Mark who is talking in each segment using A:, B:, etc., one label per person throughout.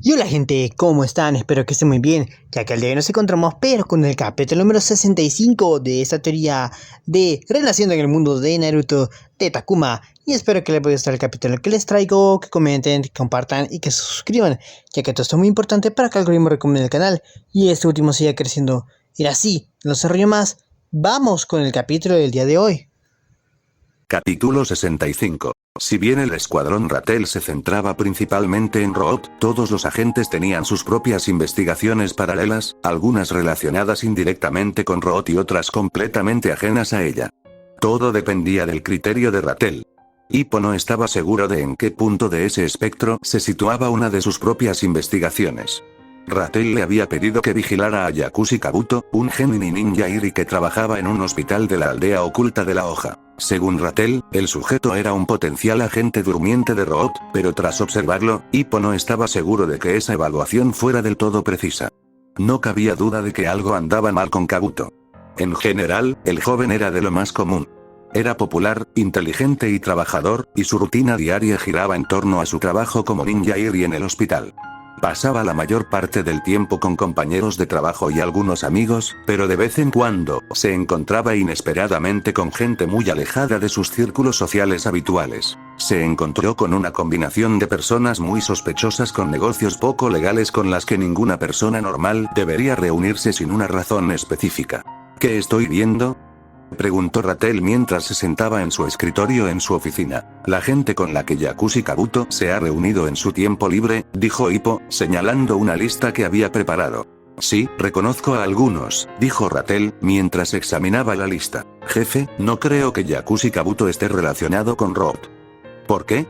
A: Y hola gente, ¿cómo están? Espero que estén muy bien, ya que al día de hoy nos encontramos pero con el capítulo número 65 de esta teoría de relación en el mundo de Naruto de Takuma. Y espero que les vaya a gustar el capítulo que les traigo, que comenten, que compartan y que se suscriban, ya que todo esto es muy importante para que el algoritmo recomiende el canal y este último siga creciendo. Y así, no desarrollo más, vamos con el capítulo del día de hoy.
B: Capítulo 65. Si bien el escuadrón Rattel se centraba principalmente en Root, todos los agentes tenían sus propias investigaciones paralelas, algunas relacionadas indirectamente con Root y otras completamente ajenas a ella. Todo dependía del criterio de Rattel. Hippo no estaba seguro de en qué punto de ese espectro se situaba una de sus propias investigaciones. Rattel le había pedido que vigilara a Yakushi Kabuto, un Genin ninja Iri que trabajaba en un hospital de la aldea oculta de la hoja. Según Rattel, el sujeto era un potencial agente durmiente de Root, pero tras observarlo, Hippo no estaba seguro de que esa evaluación fuera del todo precisa. No cabía duda de que algo andaba mal con Kabuto. En general, el joven era de lo más común. Era popular, inteligente y trabajador, y su rutina diaria giraba en torno a su trabajo como ninja Iri en el hospital. Pasaba la mayor parte del tiempo con compañeros de trabajo y algunos amigos, pero de vez en cuando, se encontraba inesperadamente con gente muy alejada de sus círculos sociales habituales. Se encontró con una combinación de personas muy sospechosas con negocios poco legales con las que ninguna persona normal debería reunirse sin una razón específica. ¿Qué estoy viendo?, preguntó Rattel mientras se sentaba en su escritorio en su oficina. La gente con la que Yakushi Kabuto se ha reunido en su tiempo libre, dijo Hippo, señalando una lista que había preparado. Sí, reconozco a algunos, dijo Rattel, mientras examinaba la lista. Jefe, no creo que Yakushi Kabuto esté relacionado con Root. ¿Por qué?,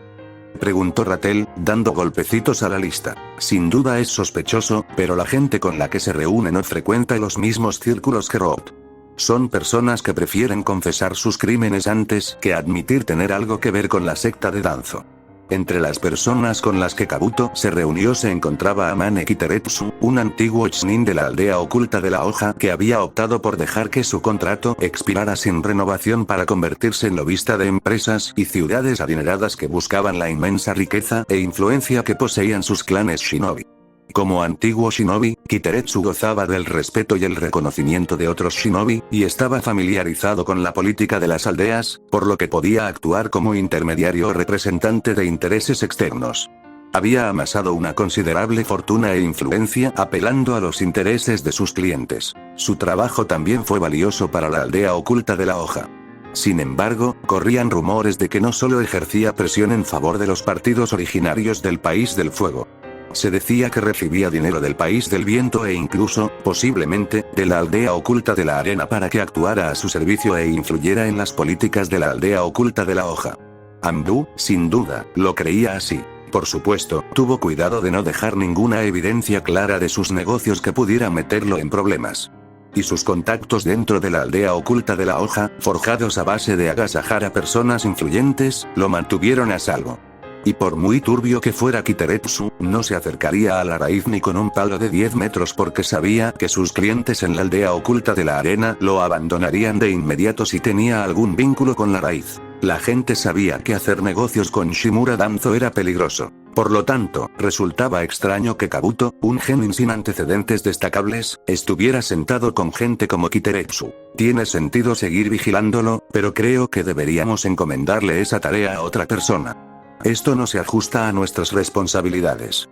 B: preguntó Rattel, dando golpecitos a la lista. Sin duda es sospechoso, pero la gente con la que se reúne no frecuenta los mismos círculos que Root. Son personas que prefieren confesar sus crímenes antes que admitir tener algo que ver con la secta de Danzo. Entre las personas con las que Kabuto se reunió se encontraba Amane Kiteretsu, un antiguo Chunin de la aldea oculta de la hoja que había optado por dejar que su contrato expirara sin renovación para convertirse en lobista de empresas y ciudades adineradas que buscaban la inmensa riqueza e influencia que poseían sus clanes shinobi. Como antiguo shinobi, Kiteretsu gozaba del respeto y el reconocimiento de otros shinobi, y estaba familiarizado con la política de las aldeas, por lo que podía actuar como intermediario o representante de intereses externos. Había amasado una considerable fortuna e influencia apelando a los intereses de sus clientes. Su trabajo también fue valioso para la aldea oculta de la hoja. Sin embargo, corrían rumores de que no solo ejercía presión en favor de los partidos originarios del País del Fuego. Se decía que recibía dinero del País del Viento e incluso, posiblemente, de la aldea oculta de la arena para que actuara a su servicio e influyera en las políticas de la aldea oculta de la hoja. Ambu, sin duda, lo creía así. Por supuesto, tuvo cuidado de no dejar ninguna evidencia clara de sus negocios que pudiera meterlo en problemas. Y sus contactos dentro de la aldea oculta de la hoja, forjados a base de agasajar a personas influyentes, lo mantuvieron a salvo. Y por muy turbio que fuera Kiteretsu, no se acercaría a la raíz ni con un palo de 10 metros porque sabía que sus clientes en la aldea oculta de la arena lo abandonarían de inmediato si tenía algún vínculo con la raíz. La gente sabía que hacer negocios con Shimura Danzo era peligroso. Por lo tanto, resultaba extraño que Kabuto, un genin sin antecedentes destacables, estuviera sentado con gente como Kiteretsu. Tiene sentido seguir vigilándolo, pero creo que deberíamos encomendarle esa tarea a otra persona. Esto no se ajusta a nuestras responsabilidades.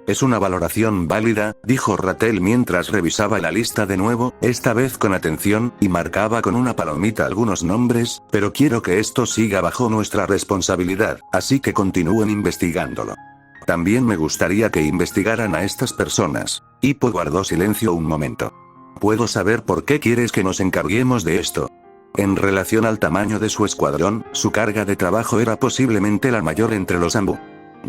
B: Es una valoración válida, dijo Rattel mientras revisaba la lista de nuevo, esta vez con atención, y marcaba con una palomita algunos nombres, pero quiero que esto siga bajo nuestra responsabilidad, así que continúen investigándolo. También me gustaría que investigaran a estas personas. Hippo guardó silencio un momento. ¿Puedo saber por qué quieres que nos encarguemos de esto? En relación al tamaño de su escuadrón, su carga de trabajo era posiblemente la mayor entre los Ambu.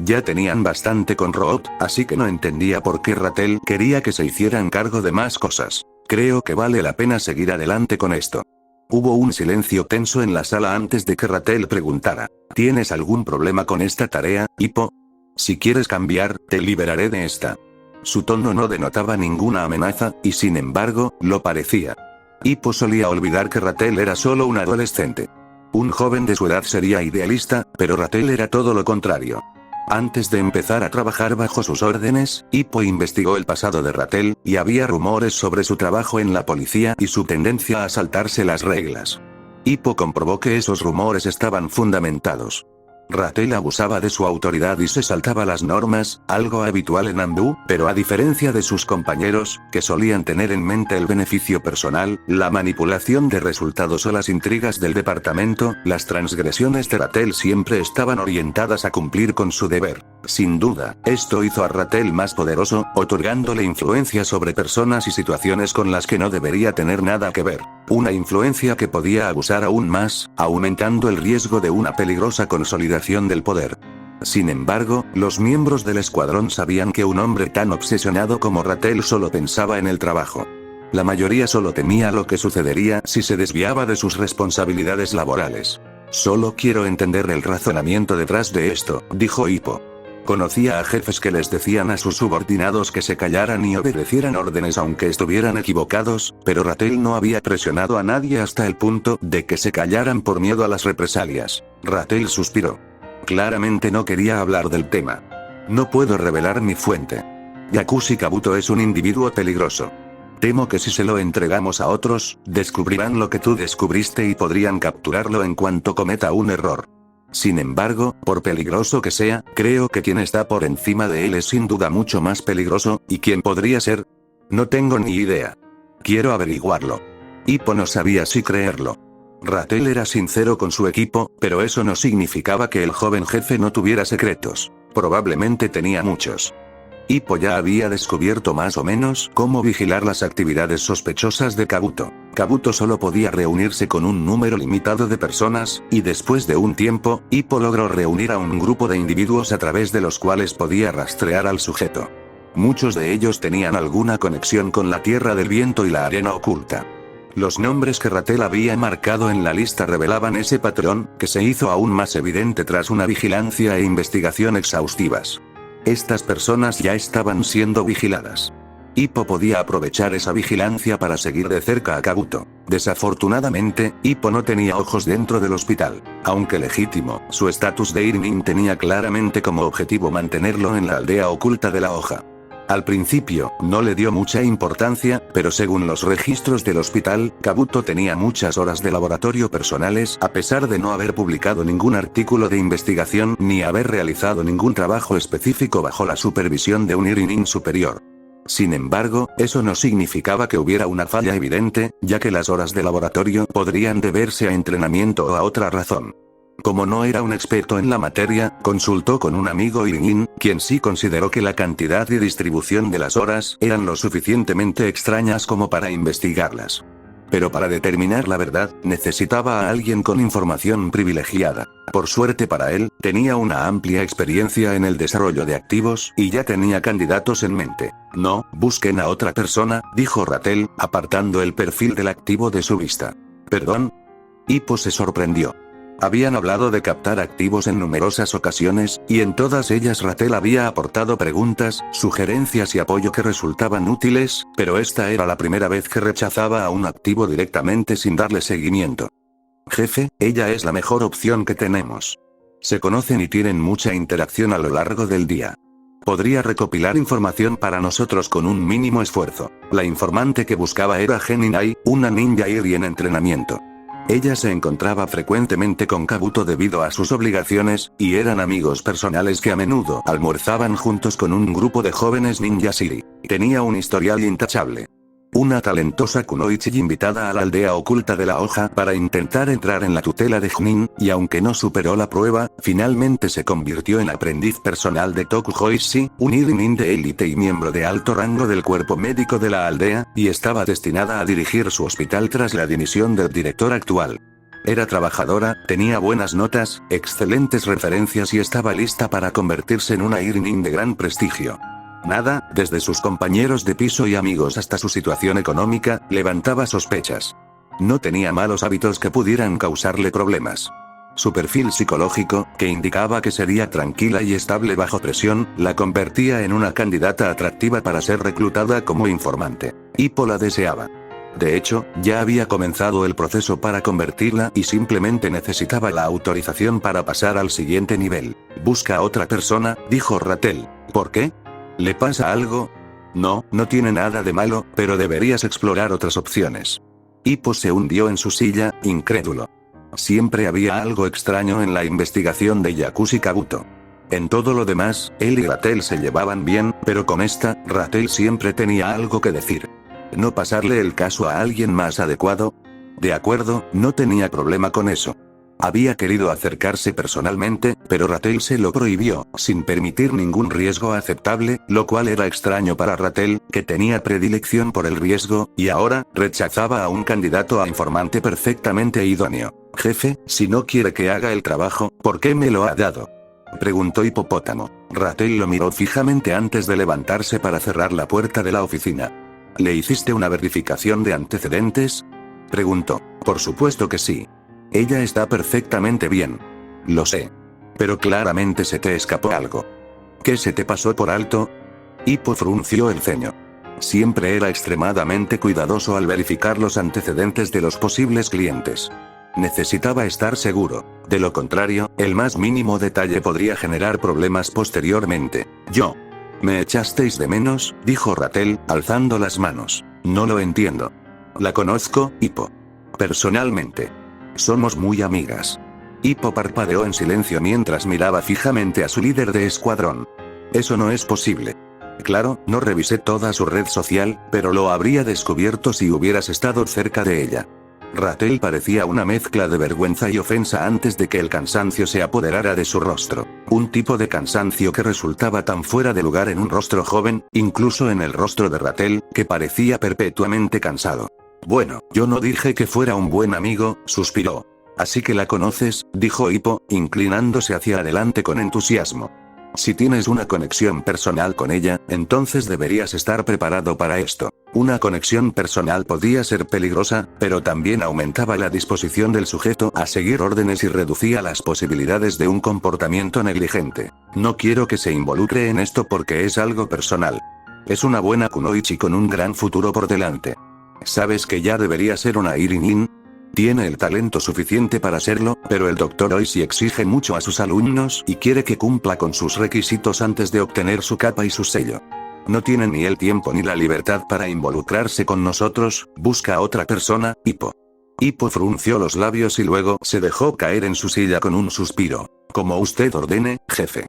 B: Ya tenían bastante con Root, así que no entendía por qué Rattel quería que se hicieran cargo de más cosas. Creo que vale la pena seguir adelante con esto. Hubo un silencio tenso en la sala antes de que Rattel preguntara. ¿Tienes algún problema con esta tarea, Hippo? Si quieres cambiar, te liberaré de esta. Su tono no denotaba ninguna amenaza, y sin embargo, lo parecía. Hippo solía olvidar que Rattel era solo un adolescente. Un joven de su edad sería idealista, pero Rattel era todo lo contrario. Antes de empezar a trabajar bajo sus órdenes, Hippo investigó el pasado de Ratel, y había rumores sobre su trabajo en la policía y su tendencia a saltarse las reglas. Hippo comprobó que esos rumores estaban fundamentados. Ratel abusaba de su autoridad y se saltaba las normas, algo habitual en Ambu, pero a diferencia de sus compañeros, que solían tener en mente el beneficio personal, la manipulación de resultados o las intrigas del departamento, las transgresiones de Ratel siempre estaban orientadas a cumplir con su deber. Sin duda, esto hizo a Ratel más poderoso, otorgándole influencia sobre personas y situaciones con las que no debería tener nada que ver. Una influencia que podía abusar aún más, aumentando el riesgo de una peligrosa consolidación del poder. Sin embargo, los miembros del escuadrón sabían que un hombre tan obsesionado como Ratel solo pensaba en el trabajo. La mayoría solo temía lo que sucedería si se desviaba de sus responsabilidades laborales. Solo quiero entender el razonamiento detrás de esto, dijo Hippo. Conocía a jefes que les decían a sus subordinados que se callaran y obedecieran órdenes aunque estuvieran equivocados, pero Ratel no había presionado a nadie hasta el punto de que se callaran por miedo a las represalias. Ratel suspiró. Claramente no quería hablar del tema. No puedo revelar mi fuente. Yakushi Kabuto es un individuo peligroso. Temo que si se lo entregamos a otros, descubrirán lo que tú descubriste y podrían capturarlo en cuanto cometa un error. Sin embargo, por peligroso que sea, creo que quien está por encima de él es sin duda mucho más peligroso, ¿y quién podría ser? No tengo ni idea. Quiero averiguarlo. Hippo no sabía si creerlo. Ratel era sincero con su equipo, pero eso no significaba que el joven jefe no tuviera secretos. Probablemente tenía muchos. Hippo ya había descubierto más o menos cómo vigilar las actividades sospechosas de Kabuto. Kabuto solo podía reunirse con un número limitado de personas, y después de un tiempo, Hippo logró reunir a un grupo de individuos a través de los cuales podía rastrear al sujeto. Muchos de ellos tenían alguna conexión con la Tierra del Viento y la Arena Oculta. Los nombres que Ratel había marcado en la lista revelaban ese patrón, que se hizo aún más evidente tras una vigilancia e investigación exhaustivas. Estas personas ya estaban siendo vigiladas. Hippo podía aprovechar esa vigilancia para seguir de cerca a Kabuto. Desafortunadamente, Hippo no tenía ojos dentro del hospital. Aunque legítimo, su estatus de Irinin tenía claramente como objetivo mantenerlo en la aldea oculta de la hoja. Al principio, no le dio mucha importancia, pero según los registros del hospital, Kabuto tenía muchas horas de laboratorio personales a pesar de no haber publicado ningún artículo de investigación ni haber realizado ningún trabajo específico bajo la supervisión de un Irinin superior. Sin embargo, eso no significaba que hubiera una falla evidente, ya que las horas de laboratorio podrían deberse a entrenamiento o a otra razón. Como no era un experto en la materia, consultó con un amigo Irinin, quien sí consideró que la cantidad y distribución de las horas eran lo suficientemente extrañas como para investigarlas. Pero para determinar la verdad, necesitaba a alguien con información privilegiada. Por suerte para él, tenía una amplia experiencia en el desarrollo de activos y ya tenía candidatos en mente. No, busquen a otra persona, dijo Ratel, apartando el perfil del activo de su vista. ¿Perdón? Hippo se sorprendió. Habían hablado de captar activos en numerosas ocasiones, y en todas ellas Ratel había aportado preguntas, sugerencias y apoyo que resultaban útiles, pero esta era la primera vez que rechazaba a un activo directamente sin darle seguimiento. Jefe, ella es la mejor opción que tenemos. Se conocen y tienen mucha interacción a lo largo del día. Podría recopilar información para nosotros con un mínimo esfuerzo. La informante que buscaba era Geninai, una ninja Iri en entrenamiento. Ella se encontraba frecuentemente con Kabuto debido a sus obligaciones, y eran amigos personales que a menudo almorzaban juntos con un grupo de jóvenes ninjas Iri. Tenía un historial intachable. Una talentosa kunoichi invitada a la aldea oculta de la hoja para intentar entrar en la tutela de Junin, y aunque no superó la prueba, finalmente se convirtió en aprendiz personal de Toku Hoishi, un Irinin de élite y miembro de alto rango del cuerpo médico de la aldea, y estaba destinada a dirigir su hospital tras la dimisión del director actual. Era trabajadora, tenía buenas notas, excelentes referencias y estaba lista para convertirse en una Irinin de gran prestigio. Nada, desde sus compañeros de piso y amigos hasta su situación económica, levantaba sospechas. No tenía malos hábitos que pudieran causarle problemas. Su perfil psicológico, que indicaba que sería tranquila y estable bajo presión, la convertía en una candidata atractiva para ser reclutada como informante. Hippo la deseaba. De hecho, ya había comenzado el proceso para convertirla y simplemente necesitaba la autorización para pasar al siguiente nivel. Busca a otra persona, dijo Ratel. ¿Por qué? ¿Le pasa algo? No, no tiene nada de malo, pero deberías explorar otras opciones. Hippo se hundió en su silla, incrédulo. Siempre había algo extraño en la investigación de Yakushi Kabuto. En todo lo demás, él y Ratel se llevaban bien, pero con esta, Ratel siempre tenía algo que decir. ¿No pasarle el caso a alguien más adecuado? De acuerdo, no tenía problema con eso. Había querido acercarse personalmente, pero Ratel se lo prohibió, sin permitir ningún riesgo aceptable, lo cual era extraño para Ratel, que tenía predilección por el riesgo, y ahora, rechazaba a un candidato a informante perfectamente idóneo. Jefe, si no quiere que haga el trabajo, ¿por qué me lo ha dado? Preguntó Hipopótamo. Ratel lo miró fijamente antes de levantarse para cerrar la puerta de la oficina. ¿Le hiciste una verificación de antecedentes? Preguntó. Por supuesto que sí. Ella está perfectamente bien. Lo sé. Pero claramente se te escapó algo. ¿Qué se te pasó por alto? Hippo frunció el ceño. Siempre era extremadamente cuidadoso al verificar los antecedentes de los posibles clientes. Necesitaba estar seguro. De lo contrario, el más mínimo detalle podría generar problemas posteriormente. ¿Me echasteis de menos?, dijo Ratel, alzando las manos. No lo entiendo. La conozco, Hippo. Personalmente. Somos muy amigas. Hippo parpadeó en silencio mientras miraba fijamente a su líder de escuadrón. Eso no es posible. Claro, no revisé toda su red social, pero lo habría descubierto si hubieras estado cerca de ella. Ratel parecía una mezcla de vergüenza y ofensa antes de que el cansancio se apoderara de su rostro. Un tipo de cansancio que resultaba tan fuera de lugar en un rostro joven, incluso en el rostro de Ratel, que parecía perpetuamente cansado. Bueno, yo no dije que fuera un buen amigo, suspiró. Así que la conoces, dijo Hippo, inclinándose hacia adelante con entusiasmo. Si tienes una conexión personal con ella, entonces deberías estar preparado para esto. Una conexión personal podía ser peligrosa, pero también aumentaba la disposición del sujeto a seguir órdenes y reducía las posibilidades de un comportamiento negligente. No quiero que se involucre en esto porque es algo personal. Es una buena kunoichi con un gran futuro por delante. ¿Sabes que ya debería ser una Irin-in? Tiene el talento suficiente para serlo, pero el Dr. Oishi exige mucho a sus alumnos y quiere que cumpla con sus requisitos antes de obtener su capa y su sello. No tiene ni el tiempo ni la libertad para involucrarse con nosotros, busca a otra persona, Hippo. Hippo frunció los labios y luego se dejó caer en su silla con un suspiro. Como usted ordene, jefe.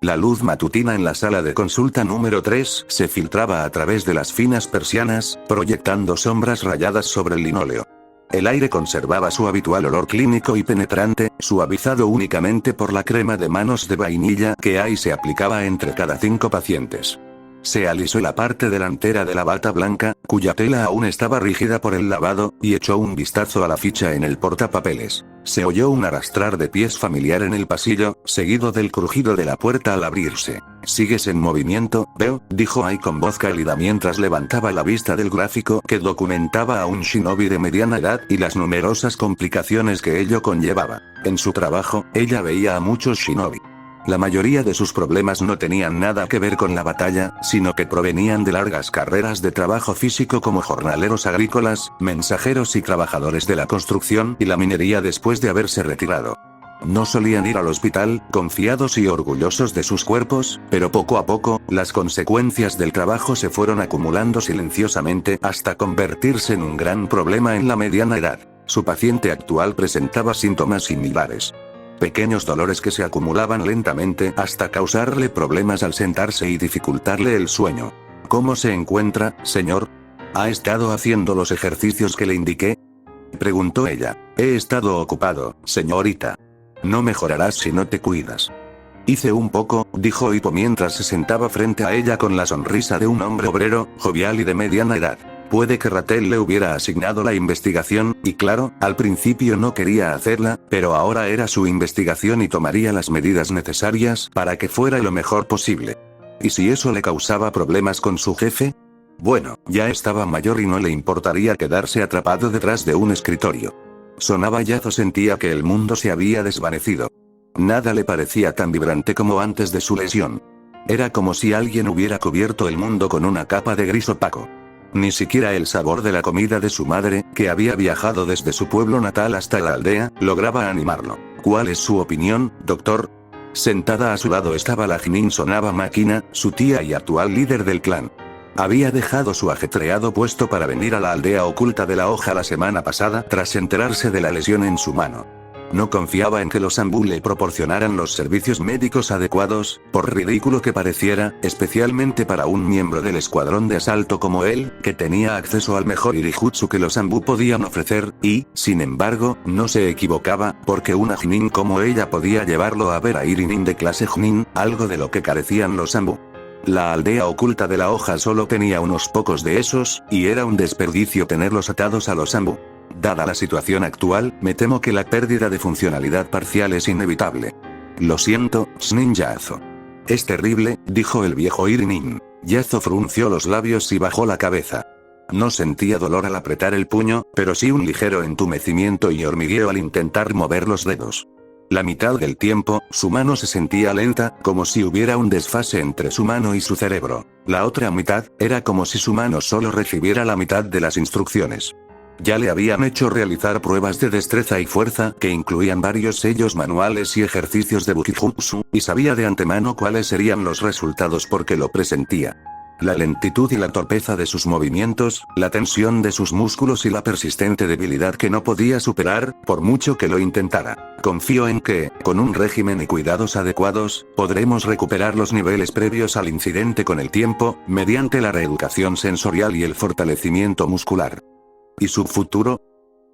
B: La luz matutina en la sala de consulta número 3 se filtraba a través de las finas persianas, proyectando sombras rayadas sobre el linóleo. El aire conservaba su habitual olor clínico y penetrante, suavizado únicamente por la crema de manos de vainilla que Ai se aplicaba entre cada 5 pacientes. Se alisó la parte delantera de la bata blanca, cuya tela aún estaba rígida por el lavado, y echó un vistazo a la ficha en el portapapeles. Se oyó un arrastrar de pies familiar en el pasillo, seguido del crujido de la puerta al abrirse. ¿Sigues en movimiento, veo?, dijo Ai con voz cálida mientras levantaba la vista del gráfico que documentaba a un shinobi de mediana edad y las numerosas complicaciones que ello conllevaba. En su trabajo, ella veía a muchos shinobi. La mayoría de sus problemas no tenían nada que ver con la batalla, sino que provenían de largas carreras de trabajo físico como jornaleros agrícolas, mensajeros y trabajadores de la construcción y la minería después de haberse retirado. No solían ir al hospital, confiados y orgullosos de sus cuerpos, pero poco a poco, las consecuencias del trabajo se fueron acumulando silenciosamente hasta convertirse en un gran problema en la mediana edad. Su paciente actual presentaba síntomas similares. Pequeños dolores que se acumulaban lentamente hasta causarle problemas al sentarse y dificultarle el sueño. ¿Cómo se encuentra, señor? ¿Ha estado haciendo los ejercicios que le indiqué?, preguntó ella. He estado ocupado, señorita. No mejorarás si no te cuidas. Hice un poco, dijo Hippo mientras se sentaba frente a ella con la sonrisa de un hombre obrero, jovial y de mediana edad. Puede que Ratel le hubiera asignado la investigación, y claro, al principio no quería hacerla, pero ahora era su investigación y tomaría las medidas necesarias para que fuera lo mejor posible. ¿Y si eso le causaba problemas con su jefe? Bueno, ya estaba mayor y no le importaría quedarse atrapado detrás de un escritorio. Sonaba Yazo sentía que el mundo se había desvanecido. Nada le parecía tan vibrante como antes de su lesión. Era como si alguien hubiera cubierto el mundo con una capa de gris opaco. Ni siquiera el sabor de la comida de su madre, que había viajado desde su pueblo natal hasta la aldea, lograba animarlo. ¿Cuál es su opinión, doctor? Sentada a su lado estaba la Jnin Sonaba Máquina, su tía y actual líder del clan. Había dejado su ajetreado puesto para venir a la aldea oculta de la hoja la semana pasada tras enterarse de la lesión en su mano. No confiaba en que los Ambu le proporcionaran los servicios médicos adecuados, por ridículo que pareciera, especialmente para un miembro del escuadrón de asalto como él, que tenía acceso al mejor Irijutsu que los Ambu podían ofrecer, y, sin embargo, no se equivocaba, porque una Jnin como ella podía llevarlo a ver a Irinin de clase Jnin, algo de lo que carecían los Ambu. La aldea oculta de la hoja solo tenía unos pocos de esos, y era un desperdicio tenerlos atados a los Ambu. Dada la situación actual, me temo que la pérdida de funcionalidad parcial es inevitable. Lo siento, Shnin Yazo. Es terrible, dijo el viejo Irinin. Yazo frunció los labios y bajó la cabeza. No sentía dolor al apretar el puño, pero sí un ligero entumecimiento y hormigueo al intentar mover los dedos. La mitad del tiempo, su mano se sentía lenta, como si hubiera un desfase entre su mano y su cerebro. La otra mitad, era como si su mano solo recibiera la mitad de las instrucciones. Ya le habían hecho realizar pruebas de destreza y fuerza que incluían varios sellos manuales y ejercicios de Bukijutsu, y sabía de antemano cuáles serían los resultados porque lo presentía. La lentitud y la torpeza de sus movimientos, la tensión de sus músculos y la persistente debilidad que no podía superar, por mucho que lo intentara. Confío en que, con un régimen y cuidados adecuados, podremos recuperar los niveles previos al incidente con el tiempo, mediante la reeducación sensorial y el fortalecimiento muscular. ¿Y su futuro?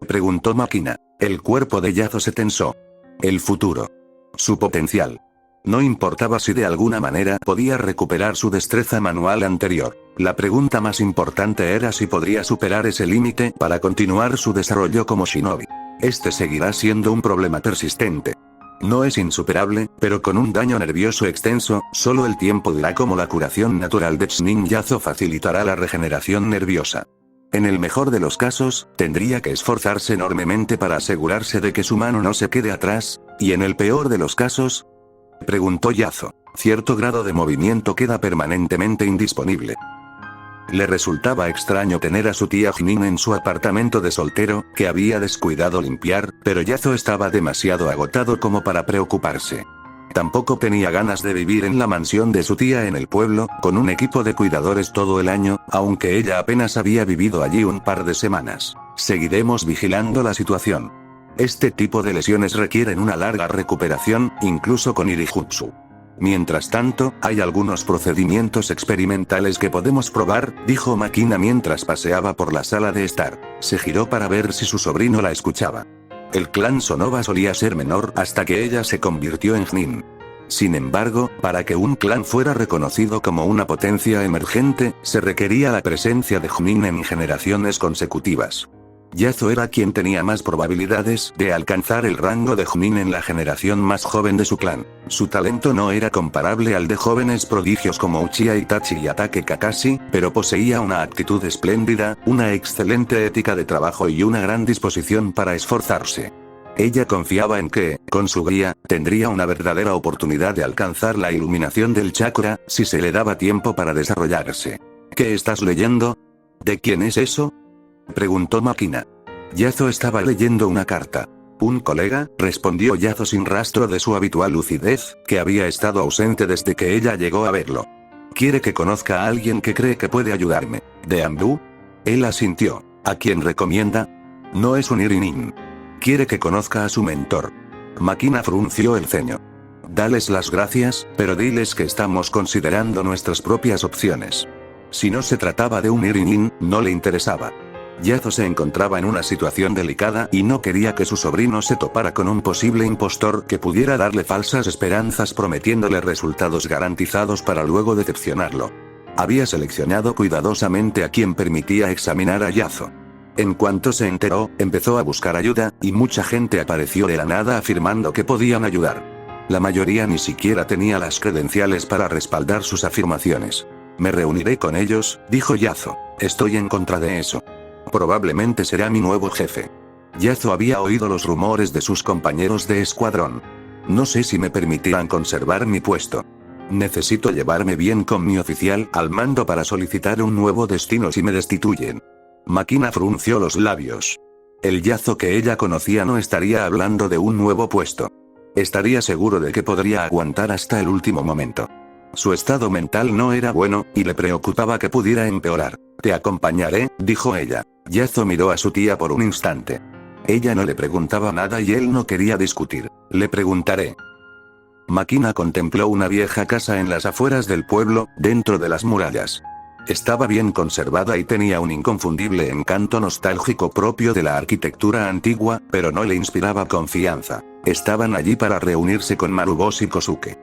B: Preguntó Máquina. El cuerpo de Yazo se tensó. El futuro. Su potencial. No importaba si de alguna manera podía recuperar su destreza manual anterior. La pregunta más importante era si podría superar ese límite para continuar su desarrollo como shinobi. Este seguirá siendo un problema persistente. No es insuperable, pero con un daño nervioso extenso, solo el tiempo dirá cómo la curación natural de Shnin Yazo facilitará la regeneración nerviosa. En el mejor de los casos, tendría que esforzarse enormemente para asegurarse de que su mano no se quede atrás, y en el peor de los casos, preguntó Yazo, cierto grado de movimiento queda permanentemente indisponible. Le resultaba extraño tener a su tía Jnin en su apartamento de soltero, que había descuidado limpiar, pero Yazo estaba demasiado agotado como para preocuparse. Tampoco tenía ganas de vivir en la mansión de su tía en el pueblo, con un equipo de cuidadores todo el año, aunque ella apenas había vivido allí un par de semanas. Seguiremos vigilando la situación. Este tipo de lesiones requieren una larga recuperación, incluso con Irijutsu. Mientras tanto, hay algunos procedimientos experimentales que podemos probar, dijo Máquina mientras paseaba por la sala de estar. Se giró para ver si su sobrino la escuchaba. El clan Sonova solía ser menor hasta que ella se convirtió en Jnin. Sin embargo, para que un clan fuera reconocido como una potencia emergente, se requería la presencia de Jnin en generaciones consecutivas. Yazo era quien tenía más probabilidades de alcanzar el rango de Jnin en la generación más joven de su clan. Su talento no era comparable al de jóvenes prodigios como Uchiha Itachi y Atake Kakashi, pero poseía una actitud espléndida, una excelente ética de trabajo y una gran disposición para esforzarse. Ella confiaba en que, con su guía, tendría una verdadera oportunidad de alcanzar la iluminación del chakra, si se le daba tiempo para desarrollarse. ¿Qué estás leyendo? ¿De quién es eso?, preguntó Máquina. Yazo estaba leyendo una carta. ¿Un colega?, respondió Yazo sin rastro de su habitual lucidez, que había estado ausente desde que ella llegó a verlo. Quiere que conozca a alguien que cree que puede ayudarme. ¿De Ambu? Él asintió. ¿A quién recomienda? No es un Irinin. Quiere que conozca a su mentor. Máquina frunció el ceño. Dales las gracias, pero diles que estamos considerando nuestras propias opciones. Si no se trataba de un Irinin, no le interesaba. Yazo se encontraba en una situación delicada y no quería que su sobrino se topara con un posible impostor que pudiera darle falsas esperanzas prometiéndole resultados garantizados para luego decepcionarlo. Había seleccionado cuidadosamente a quien permitía examinar a Yazo. En cuanto se enteró, empezó a buscar ayuda, y mucha gente apareció de la nada afirmando que podían ayudar. La mayoría ni siquiera tenía las credenciales para respaldar sus afirmaciones. Me reuniré con ellos, dijo Yazo. Estoy en contra de eso. Probablemente será mi nuevo jefe. Yazo había oído los rumores de sus compañeros de escuadrón. No sé si me permitirán conservar mi puesto. Necesito llevarme bien con mi oficial al mando para solicitar un nuevo destino si me destituyen. Makina frunció los labios. El Yazo que ella conocía no estaría hablando de un nuevo puesto. Estaría seguro de que podría aguantar hasta el último momento. Su estado mental no era bueno, y le preocupaba que pudiera empeorar. Te acompañaré, dijo ella. Yazo miró a su tía por un instante. Ella no le preguntaba nada y él no quería discutir. Le preguntaré. Makina contempló una vieja casa en las afueras del pueblo, dentro de las murallas. Estaba bien conservada y tenía un inconfundible encanto nostálgico propio de la arquitectura antigua, pero no le inspiraba confianza. Estaban allí para reunirse con Maruboshi Kosuke.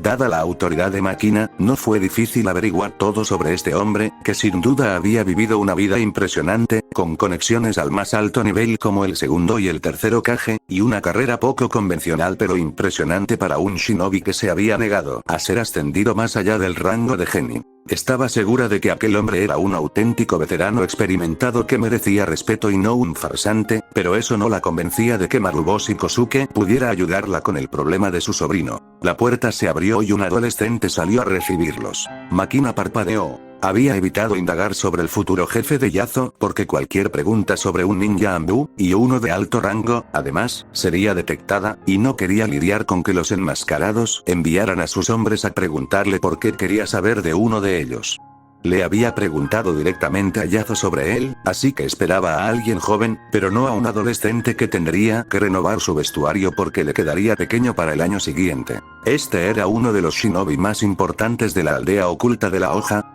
B: Dada la autoridad de Makina, no fue difícil averiguar todo sobre este hombre, que sin duda había vivido una vida impresionante, con conexiones al más alto nivel como el segundo y el tercero Kage, y una carrera poco convencional pero impresionante para un shinobi que se había negado a ser ascendido más allá del rango de genin. Estaba segura de que aquel hombre era un auténtico veterano experimentado que merecía respeto y no un farsante, pero eso no la convencía de que Maruboshi Kosuke pudiera ayudarla con el problema de su sobrino. La puerta se abrió y un adolescente salió a recibirlos. Makina parpadeó. Había evitado indagar sobre el futuro jefe de Yazo, porque cualquier pregunta sobre un ninja Anbu, y uno de alto rango, además, sería detectada, y no quería lidiar con que los enmascarados enviaran a sus hombres a preguntarle por qué quería saber de uno de ellos. Le había preguntado directamente a Yazo sobre él, así que esperaba a alguien joven, pero no a un adolescente que tendría que renovar su vestuario porque le quedaría pequeño para el año siguiente. Este era uno de los shinobi más importantes de la aldea oculta de la hoja.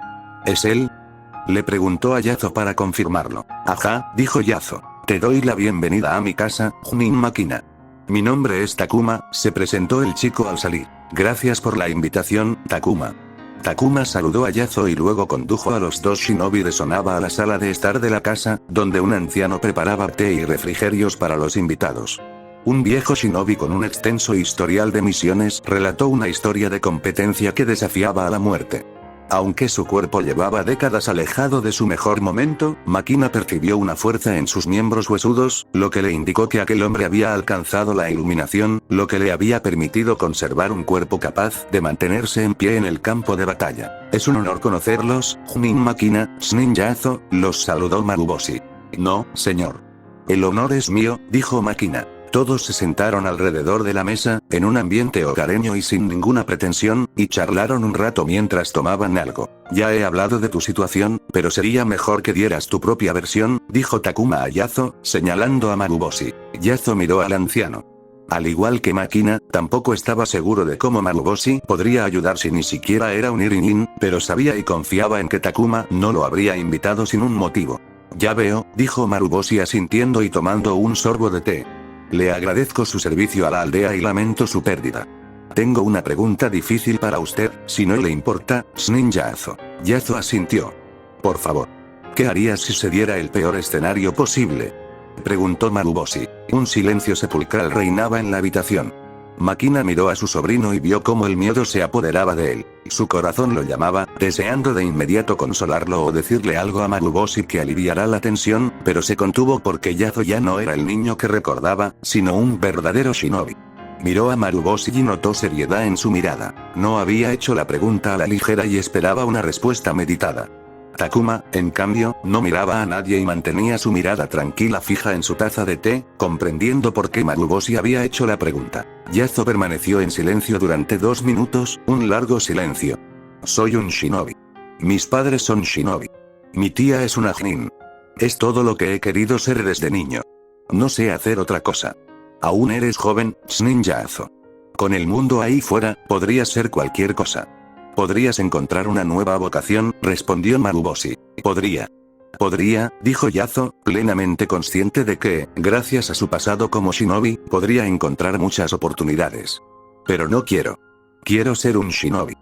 B: ¿Es él? Le preguntó a Yazo para confirmarlo. Ajá, dijo Yazo. Te doy la bienvenida a mi casa, Junin Makina. Mi nombre es Takuma, se presentó el chico al salir. Gracias por la invitación, Takuma. Takuma saludó a Yazo y luego condujo a los dos shinobi de Sonaba a la sala de estar de la casa, donde un anciano preparaba té y refrigerios para los invitados. Un viejo shinobi con un extenso historial de misiones relató una historia de competencia que desafiaba a la muerte. Aunque su cuerpo llevaba décadas alejado de su mejor momento, Makina percibió una fuerza en sus miembros huesudos, lo que le indicó que aquel hombre había alcanzado la iluminación, lo que le había permitido conservar un cuerpo capaz de mantenerse en pie en el campo de batalla. Es un honor conocerlos, Junin Makina, Shnin Yazo, los saludó Maruboshi. No, señor. El honor es mío, dijo Makina. Todos se sentaron alrededor de la mesa, en un ambiente hogareño y sin ninguna pretensión, y charlaron un rato mientras tomaban algo. Ya he hablado de tu situación, pero sería mejor que dieras tu propia versión, dijo Takuma a Yazo, señalando a Maruboshi. Yazo miró al anciano. Al igual que Makina, tampoco estaba seguro de cómo Maruboshi podría ayudar si ni siquiera era un Irinin, pero sabía y confiaba en que Takuma no lo habría invitado sin un motivo. Ya veo, dijo Maruboshi asintiendo y tomando un sorbo de té. Le agradezco su servicio a la aldea y lamento su pérdida. Tengo una pregunta difícil para usted, si no le importa, Shnin Yazo. Yazo asintió. Por favor. ¿Qué harías si se diera el peor escenario posible? Preguntó Maruboshi. Un silencio sepulcral reinaba en la habitación. Makina miró a su sobrino y vio cómo el miedo se apoderaba de él. Su corazón lo llamaba, deseando de inmediato consolarlo o decirle algo a Maruboshi que aliviara la tensión, pero se contuvo porque Yazo ya no era el niño que recordaba, sino un verdadero shinobi. Miró a Maruboshi y notó seriedad en su mirada. No había hecho la pregunta a la ligera y esperaba una respuesta meditada. Takuma, en cambio, no miraba a nadie y mantenía su mirada tranquila fija en su taza de té, comprendiendo por qué Maruboshi había hecho la pregunta. Yazo permaneció en silencio durante 2 minutos, un largo silencio. Soy un shinobi. Mis padres son shinobi. Mi tía es una genin. Es todo lo que he querido ser desde niño. No sé hacer otra cosa. Aún eres joven, Shnin Yazo. Con el mundo ahí fuera, podrías ser cualquier cosa. Podrías encontrar una nueva vocación, respondió Maruboshi. Podría, dijo Yazo, plenamente consciente de que, gracias a su pasado como shinobi, podría encontrar muchas oportunidades. Pero no quiero. Quiero ser un shinobi.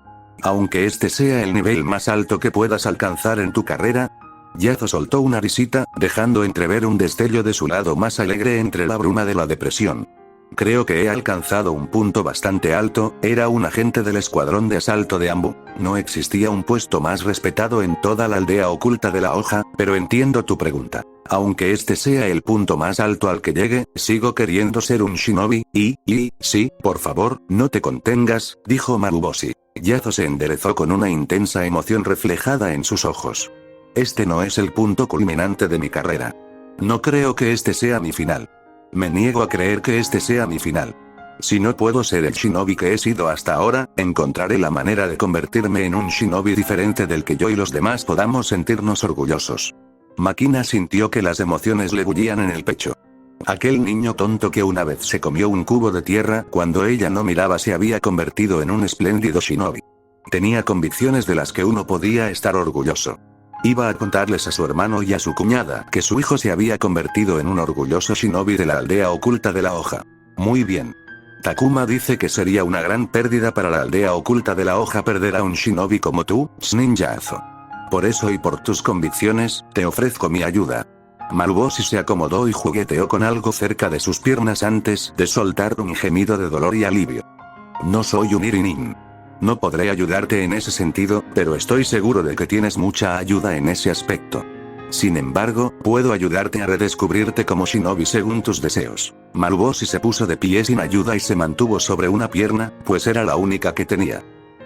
B: Aunque este sea el nivel más alto que puedas alcanzar en tu carrera. Yazo soltó una risita, dejando entrever un destello de su lado más alegre entre la bruma de la depresión. Creo que he alcanzado un punto bastante alto, era un agente del escuadrón de asalto de Anbu. No existía un puesto más respetado en toda la aldea oculta de la hoja, pero entiendo tu pregunta. Aunque este sea el punto más alto al que llegue, sigo queriendo ser un shinobi, sí, por favor, no te contengas, dijo Maruboshi. Yazo se enderezó con una intensa emoción reflejada en sus ojos. Este no es el punto culminante de mi carrera. No creo que este sea mi final. Me niego a creer que este sea mi final. Si no puedo ser el shinobi que he sido hasta ahora, encontraré la manera de convertirme en un shinobi diferente del que yo y los demás podamos sentirnos orgullosos. Makina sintió que las emociones le bullían en el pecho. Aquel niño tonto que una vez se comió un cubo de tierra cuando ella no miraba se había convertido en un espléndido shinobi. Tenía convicciones de las que uno podía estar orgulloso. Iba a contarles a su hermano y a su cuñada que su hijo se había convertido en un orgulloso shinobi de la aldea oculta de la hoja. Muy bien. Takuma dice que sería una gran pérdida para la aldea oculta de la hoja perder a un shinobi como tú, Shinin Yazo. Por eso y por tus convicciones, te ofrezco mi ayuda. Maruboshi se acomodó y jugueteó con algo cerca de sus piernas antes de soltar un gemido de dolor y alivio. No soy un Irinin. No podré ayudarte en ese sentido, pero estoy seguro de que tienes mucha ayuda en ese aspecto. Sin embargo, puedo ayudarte a redescubrirte como shinobi según tus deseos. Maruboshi se puso de pie sin ayuda y se mantuvo sobre una pierna, pues era la única que tenía.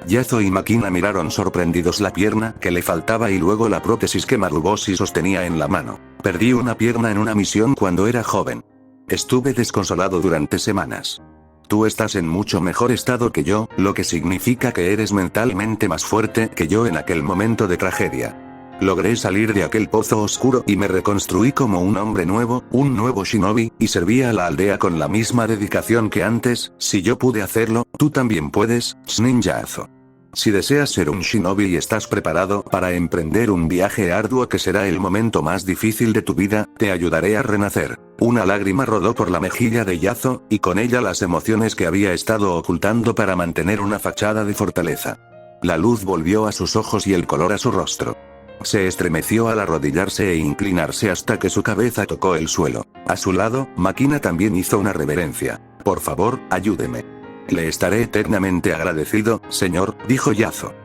B: Yazo y Makina miraron sorprendidos la pierna que le faltaba y luego la prótesis que Maruboshi sostenía en la mano. Perdí una pierna en una misión cuando era joven. Estuve desconsolado durante semanas. Tú estás en mucho mejor estado que yo, lo que significa que eres mentalmente más fuerte que yo en aquel momento de tragedia. Logré salir de aquel pozo oscuro y me reconstruí como un hombre nuevo, un nuevo shinobi, y serví a la aldea con la misma dedicación que antes. Si yo pude hacerlo, tú también puedes, Shinin Yazo. Si deseas ser un shinobi y estás preparado para emprender un viaje arduo que será el momento más difícil de tu vida, te ayudaré a renacer. Una lágrima rodó por la mejilla de Yazo, y con ella las emociones que había estado ocultando para mantener una fachada de fortaleza. La luz volvió a sus ojos y el color a su rostro. Se estremeció al arrodillarse e inclinarse hasta que su cabeza tocó el suelo. A su lado, Makina también hizo una reverencia. Por favor, ayúdeme. Le estaré eternamente agradecido, señor, dijo Yazo.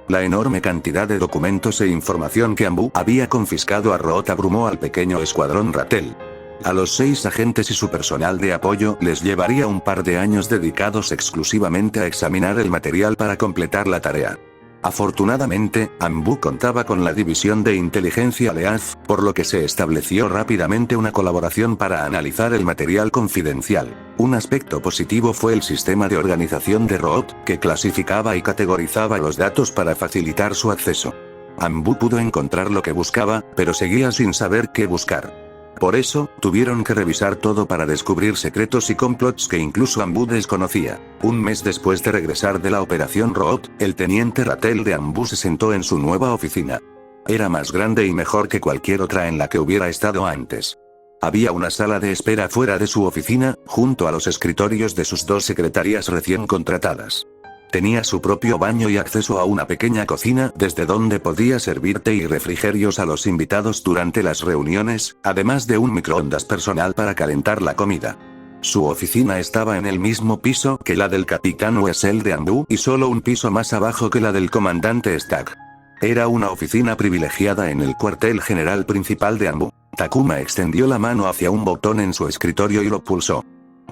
B: La enorme cantidad de documentos e información que Anbu había confiscado a Root abrumó al pequeño escuadrón Rattel. A los 6 agentes y su personal de apoyo les llevaría un par de años dedicados exclusivamente a examinar el material para completar la tarea. Afortunadamente, Anbu contaba con la división de inteligencia Leaf, por lo que se estableció rápidamente una colaboración para analizar el material confidencial. Un aspecto positivo fue el sistema de organización de Root, que clasificaba y categorizaba los datos para facilitar su acceso. Anbu pudo encontrar lo que buscaba, pero seguía sin saber qué buscar. Por eso, tuvieron que revisar todo para descubrir secretos y complots que incluso Anbu desconocía. Un mes después de regresar de la operación Root, el teniente Rattel de Anbu se sentó en su nueva oficina. Era más grande y mejor que cualquier otra en la que hubiera estado antes. Había una sala de espera fuera de su oficina, junto a los escritorios de sus 2 secretarias recién contratadas. Tenía su propio baño y acceso a una pequeña cocina desde donde podía servir té y refrigerios a los invitados durante las reuniones, además de un microondas personal para calentar la comida. Su oficina estaba en el mismo piso que la del capitán Wessel de Anbu y solo un piso más abajo que la del comandante Stagg. Era una oficina privilegiada en el cuartel general principal de Anbu. Takuma extendió la mano hacia un botón en su escritorio y lo pulsó.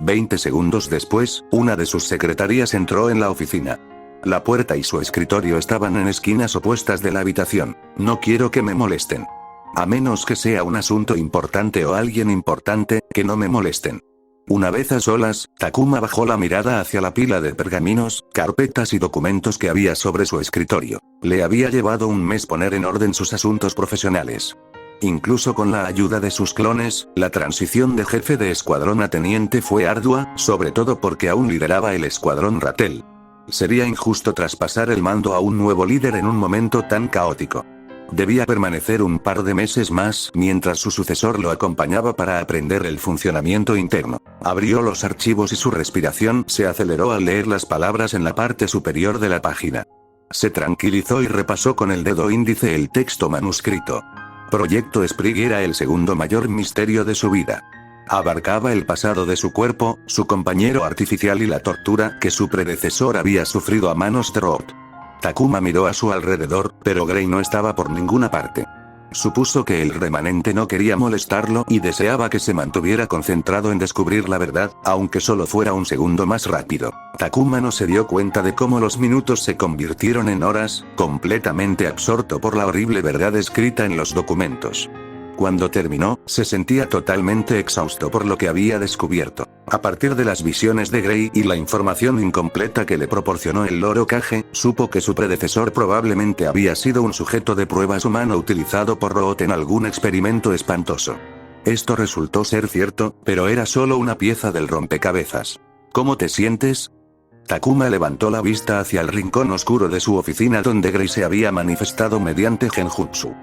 B: 20 segundos después, una de sus secretarias entró en la oficina. La puerta y su escritorio estaban en esquinas opuestas de la habitación. No quiero que me molesten. A menos que sea un asunto importante o alguien importante, que no me molesten. Una vez a solas, Takuma bajó la mirada hacia la pila de pergaminos, carpetas y documentos que había sobre su escritorio. Le había llevado un mes poner en orden sus asuntos profesionales. Incluso con la ayuda de sus clones, la transición de jefe de escuadrón a teniente fue ardua, sobre todo porque aún lideraba el escuadrón Rattel. Sería injusto traspasar el mando a un nuevo líder en un momento tan caótico. Debía permanecer un par de meses más mientras su sucesor lo acompañaba para aprender el funcionamiento interno. Abrió los archivos y su respiración se aceleró al leer las palabras en la parte superior de la página. Se tranquilizó y repasó con el dedo índice el texto manuscrito. Proyecto Sprig era el segundo mayor misterio de su vida. Abarcaba el pasado de su cuerpo, su compañero artificial y la tortura que su predecesor había sufrido a manos de Root. Takuma miró a su alrededor, pero Gray no estaba por ninguna parte. Supuso que el remanente no quería molestarlo y deseaba que se mantuviera concentrado en descubrir la verdad, aunque solo fuera un segundo más rápido. Takuma no se dio cuenta de cómo los minutos se convirtieron en horas, completamente absorto por la horrible verdad escrita en los documentos. Cuando terminó, se sentía totalmente exhausto por lo que había descubierto. A partir de las visiones de Grey y la información incompleta que le proporcionó el Loro Kage, supo que su predecesor probablemente había sido un sujeto de pruebas humano utilizado por Root en algún experimento espantoso. Esto resultó ser cierto, pero era solo una pieza del rompecabezas. ¿Cómo te sientes? Takuma levantó la vista hacia el rincón oscuro de su oficina donde Grey se había manifestado mediante genjutsu.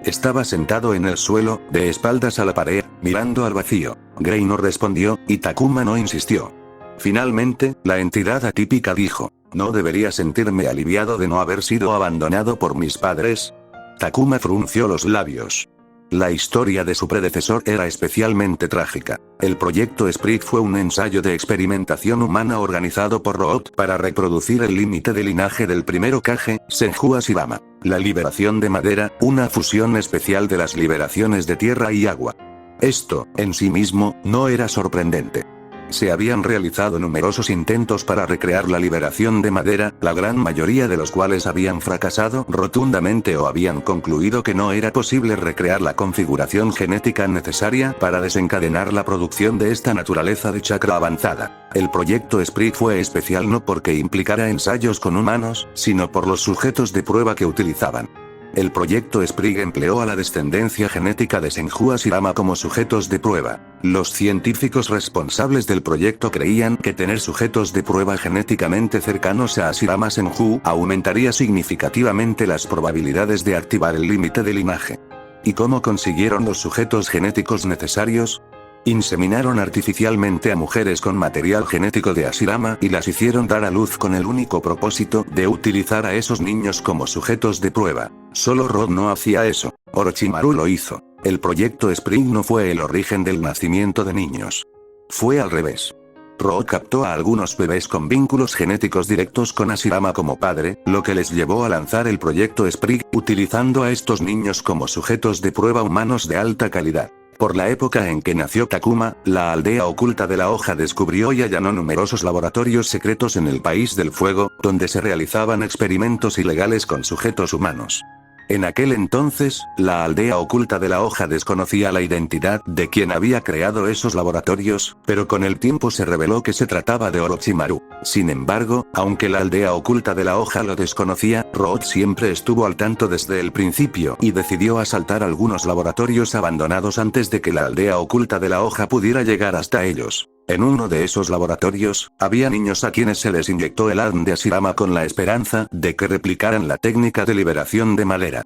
B: Estaba sentado en el suelo, de espaldas a la pared, mirando al vacío. Grey no respondió, y Takuma no insistió. Finalmente, la entidad atípica dijo: ¿No debería sentirme aliviado de no haber sido abandonado por mis padres? Takuma frunció los labios. La historia de su predecesor era especialmente trágica. El proyecto Sprig fue un ensayo de experimentación humana organizado por Root para reproducir el límite de linaje del primero Kage, Senju Ashirama. La liberación de madera, una fusión especial de las liberaciones de tierra y agua. Esto, en sí mismo, no era sorprendente. Se habían realizado numerosos intentos para recrear la liberación de madera, la gran mayoría de los cuales habían fracasado rotundamente o habían concluido que no era posible recrear la configuración genética necesaria para desencadenar la producción de esta naturaleza de chakra avanzada. El proyecto Sprig fue especial no porque implicara ensayos con humanos, sino por los sujetos de prueba que utilizaban. El proyecto Sprig empleó a la descendencia genética de Senju Ashirama como sujetos de prueba. Los científicos responsables del proyecto creían que tener sujetos de prueba genéticamente cercanos a Ashirama Senju aumentaría significativamente las probabilidades de activar el límite de linaje. ¿Y cómo consiguieron los sujetos genéticos necesarios? Inseminaron artificialmente a mujeres con material genético de Ashirama y las hicieron dar a luz con el único propósito de utilizar a esos niños como sujetos de prueba. Solo Rod no hacía eso. Orochimaru lo hizo. El proyecto Spring no fue el origen del nacimiento de niños. Fue al revés. Rod captó a algunos bebés con vínculos genéticos directos con Ashirama como padre, lo que les llevó a lanzar el proyecto Sprig, utilizando a estos niños como sujetos de prueba humanos de alta calidad. Por la época en que nació Takuma, la aldea oculta de la hoja descubrió y allanó numerosos laboratorios secretos en el País del Fuego, donde se realizaban experimentos ilegales con sujetos humanos. En aquel entonces, la aldea oculta de la hoja desconocía la identidad de quien había creado esos laboratorios, pero con el tiempo se reveló que se trataba de Orochimaru. Sin embargo, aunque la aldea oculta de la hoja lo desconocía, Root siempre estuvo al tanto desde el principio y decidió asaltar algunos laboratorios abandonados antes de que la aldea oculta de la hoja pudiera llegar hasta ellos. En uno de esos laboratorios, había niños a quienes se les inyectó el ADN de Ashirama con la esperanza de que replicaran la técnica de liberación de madera.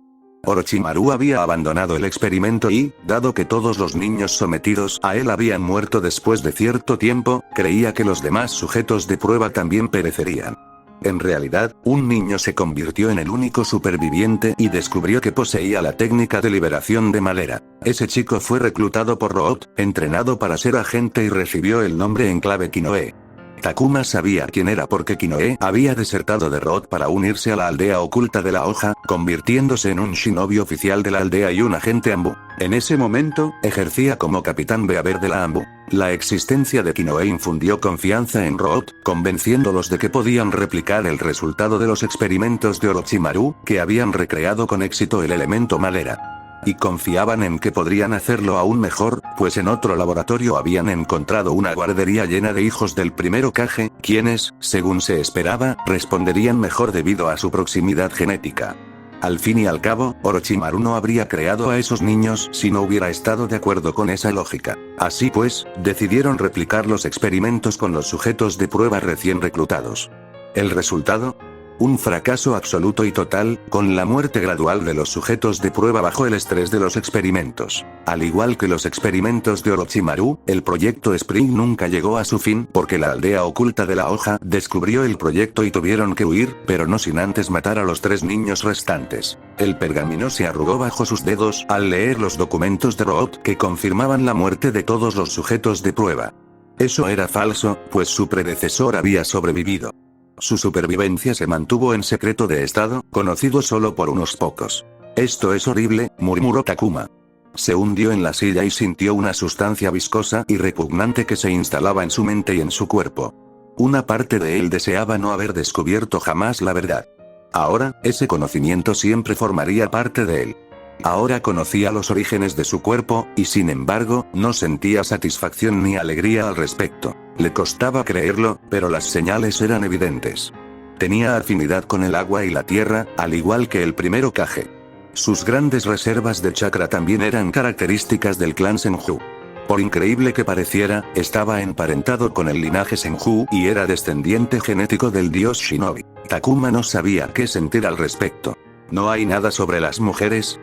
B: Orochimaru había abandonado el experimento y, dado que todos los niños sometidos a él habían muerto después de cierto tiempo, creía que los demás sujetos de prueba también perecerían. En realidad, un niño se convirtió en el único superviviente y descubrió que poseía la técnica de liberación de madera. Ese chico fue reclutado por Root, entrenado para ser agente y recibió el nombre en clave Kinoe. Takuma sabía quién era porque Kinoe había desertado de Root para unirse a la aldea oculta de la hoja, convirtiéndose en un shinobi oficial de la aldea y un agente Anbu. En ese momento, ejercía como capitán beaver de la Anbu. La existencia de Kinoe infundió confianza en Root, convenciéndolos de que podían replicar el resultado de los experimentos de Orochimaru, que habían recreado con éxito el elemento madera. Y confiaban en que podrían hacerlo aún mejor, pues en otro laboratorio habían encontrado una guardería llena de hijos del primero Kage, quienes, según se esperaba, responderían mejor debido a su proximidad genética. Al fin y al cabo, Orochimaru no habría creado a esos niños si no hubiera estado de acuerdo con esa lógica. Así pues, decidieron replicar los experimentos con los sujetos de prueba recién reclutados. ¿El resultado? Un fracaso absoluto y total, con la muerte gradual de los sujetos de prueba bajo el estrés de los experimentos. Al igual que los experimentos de Orochimaru, el proyecto Spring nunca llegó a su fin porque la aldea oculta de la hoja descubrió el proyecto y tuvieron que huir, pero no sin antes matar a los 3 niños restantes. El pergamino se arrugó bajo sus dedos al leer los documentos de Root que confirmaban la muerte de todos los sujetos de prueba. Eso era falso, pues su predecesor había sobrevivido. Su supervivencia se mantuvo en secreto de estado, conocido solo por unos pocos. Esto es horrible, murmuró Takuma. Se hundió en la silla y sintió una sustancia viscosa y repugnante que se instalaba en su mente y en su cuerpo. Una parte de él deseaba no haber descubierto jamás la verdad. Ahora, ese conocimiento siempre formaría parte de él. Ahora conocía los orígenes de su cuerpo, y sin embargo, no sentía satisfacción ni alegría al respecto. Le costaba creerlo, pero las señales eran evidentes. Tenía afinidad con el agua y la tierra, al igual que el primer Hokage. Sus grandes reservas de chakra también eran características del clan Senju. Por increíble que pareciera, estaba emparentado con el linaje Senju y era descendiente genético del dios Shinobi. Takuma no sabía qué sentir al respecto. ¿No hay nada sobre las mujeres?,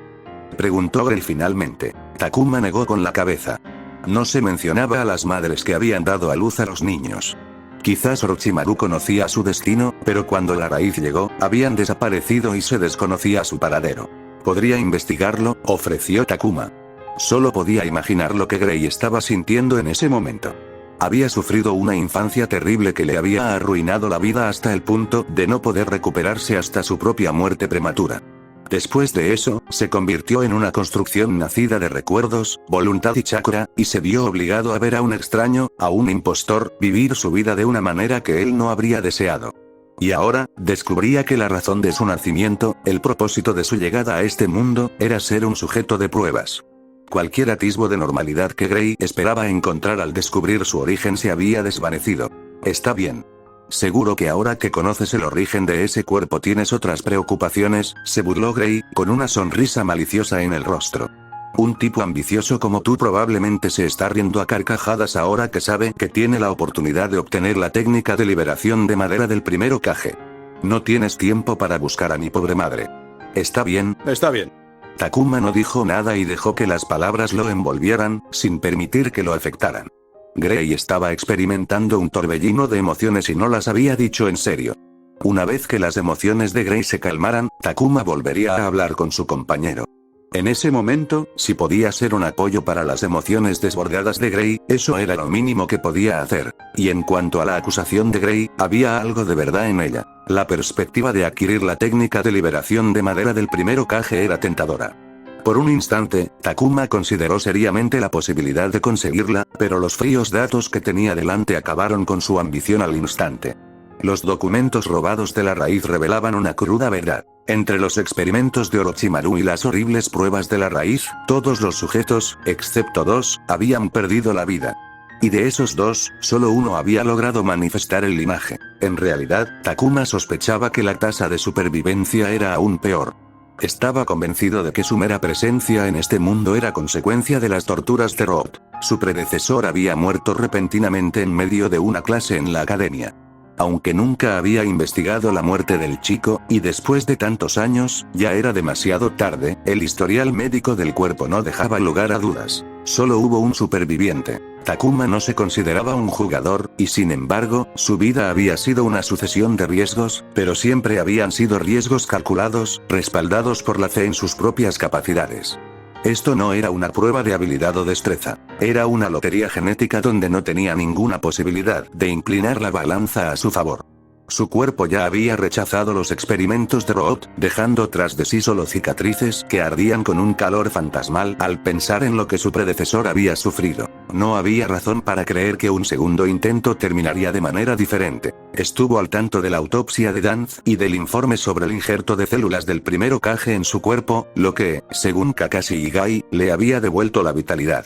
B: preguntó Grey finalmente. Takuma negó con la cabeza. No se mencionaba a las madres que habían dado a luz a los niños. Quizás Orochimaru conocía su destino, pero cuando la raíz llegó, habían desaparecido y se desconocía su paradero. ¿Podría investigarlo?, ofreció Takuma. Solo podía imaginar lo que Grey estaba sintiendo en ese momento. Había sufrido una infancia terrible que le había arruinado la vida hasta el punto de no poder recuperarse hasta su propia muerte prematura. Después de eso, se convirtió en una construcción nacida de recuerdos, voluntad y chakra, y se vio obligado a ver a un extraño, a un impostor, vivir su vida de una manera que él no habría deseado. Y ahora, descubría que la razón de su nacimiento, el propósito de su llegada a este mundo, era ser un sujeto de pruebas. Cualquier atisbo de normalidad que Grey esperaba encontrar al descubrir su origen se había desvanecido. Está bien. Seguro que ahora que conoces el origen de ese cuerpo tienes otras preocupaciones, se burló Grey, con una sonrisa maliciosa en el rostro. Un tipo ambicioso como tú probablemente se está riendo a carcajadas ahora que sabe que tiene la oportunidad de obtener la técnica de liberación de madera del primer Hokage. No tienes tiempo para buscar a mi pobre madre. ¿Está bien?
C: Está bien.
B: Takuma no dijo nada y dejó que las palabras lo envolvieran, sin permitir que lo afectaran. Grey estaba experimentando un torbellino de emociones y no las había dicho en serio. Una vez que las emociones de Grey se calmaran, Takuma volvería a hablar con su compañero. En ese momento, si podía ser un apoyo para las emociones desbordadas de Grey, eso era lo mínimo que podía hacer. Y en cuanto a la acusación de Grey, había algo de verdad en ella. La perspectiva de adquirir la técnica de liberación de madera del primer Hokage era tentadora. Por un instante, Takuma consideró seriamente la posibilidad de conseguirla, pero los fríos datos que tenía delante acabaron con su ambición al instante. Los documentos robados de la raíz revelaban una cruda verdad. Entre los experimentos de Orochimaru y las horribles pruebas de la raíz, todos los sujetos, excepto 2, habían perdido la vida. Y de esos 2, solo uno había logrado manifestar el linaje. En realidad, Takuma sospechaba que la tasa de supervivencia era aún peor. Estaba convencido de que su mera presencia en este mundo era consecuencia de las torturas de Roth. Su predecesor había muerto repentinamente en medio de una clase en la academia. Aunque nunca había investigado la muerte del chico, y después de tantos años, ya era demasiado tarde, el historial médico del cuerpo no dejaba lugar a dudas. Solo hubo un superviviente. Takuma no se consideraba un jugador, y sin embargo, su vida había sido una sucesión de riesgos, pero siempre habían sido riesgos calculados, respaldados por la fe en sus propias capacidades. Esto no era una prueba de habilidad o destreza. Era una lotería genética donde no tenía ninguna posibilidad de inclinar la balanza a su favor. Su cuerpo ya había rechazado los experimentos de Roth, dejando tras de sí solo cicatrices que ardían con un calor fantasmal al pensar en lo que su predecesor había sufrido. No había razón para creer que un segundo intento terminaría de manera diferente. Estuvo al tanto de la autopsia de Danz y del informe sobre el injerto de células del primer Hokage en su cuerpo, lo que, según Kakashi y Gai, le había devuelto la vitalidad.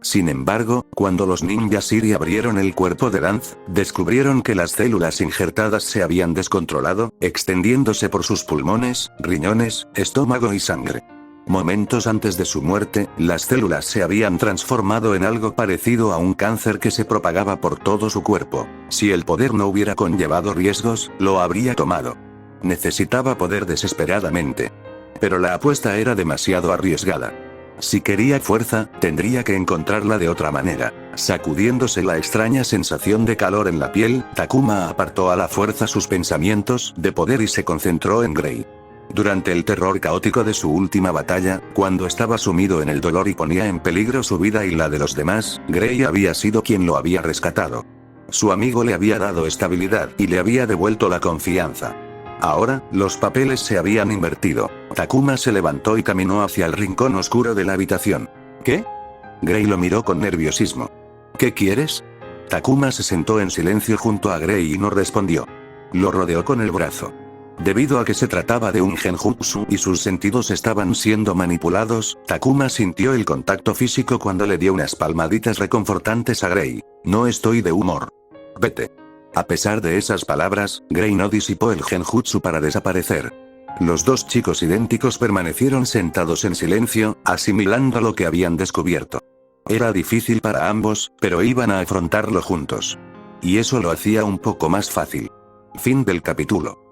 B: Sin embargo, cuando los ninja Siri abrieron el cuerpo de Danz, descubrieron que las células injertadas se habían descontrolado, extendiéndose por sus pulmones, riñones, estómago y sangre. Momentos antes de su muerte, las células se habían transformado en algo parecido a un cáncer que se propagaba por todo su cuerpo. Si el poder no hubiera conllevado riesgos, lo habría tomado. Necesitaba poder desesperadamente. Pero la apuesta era demasiado arriesgada. Si quería fuerza, tendría que encontrarla de otra manera. Sacudiéndose la extraña sensación de calor en la piel, Takuma apartó a la fuerza sus pensamientos de poder y se concentró en Grey. Durante el terror caótico de su última batalla, cuando estaba sumido en el dolor y ponía en peligro su vida y la de los demás, Grey había sido quien lo había rescatado. Su amigo le había dado estabilidad y le había devuelto la confianza. Ahora, los papeles se habían invertido. Takuma se levantó y caminó hacia el rincón oscuro de la habitación. ¿Qué? Gray lo miró con nerviosismo. ¿Qué quieres? Takuma se sentó en silencio junto a Gray y no respondió. Lo rodeó con el brazo. Debido a que se trataba de un genjutsu y sus sentidos estaban siendo manipulados, Takuma sintió el contacto físico cuando le dio unas palmaditas reconfortantes a Gray. No estoy de humor. Vete. A pesar de esas palabras, Gray no disipó el genjutsu para desaparecer. Los dos chicos idénticos permanecieron sentados en silencio, asimilando lo que habían descubierto. Era difícil para ambos, pero iban a afrontarlo juntos. Y eso lo hacía un poco más fácil. Fin del capítulo.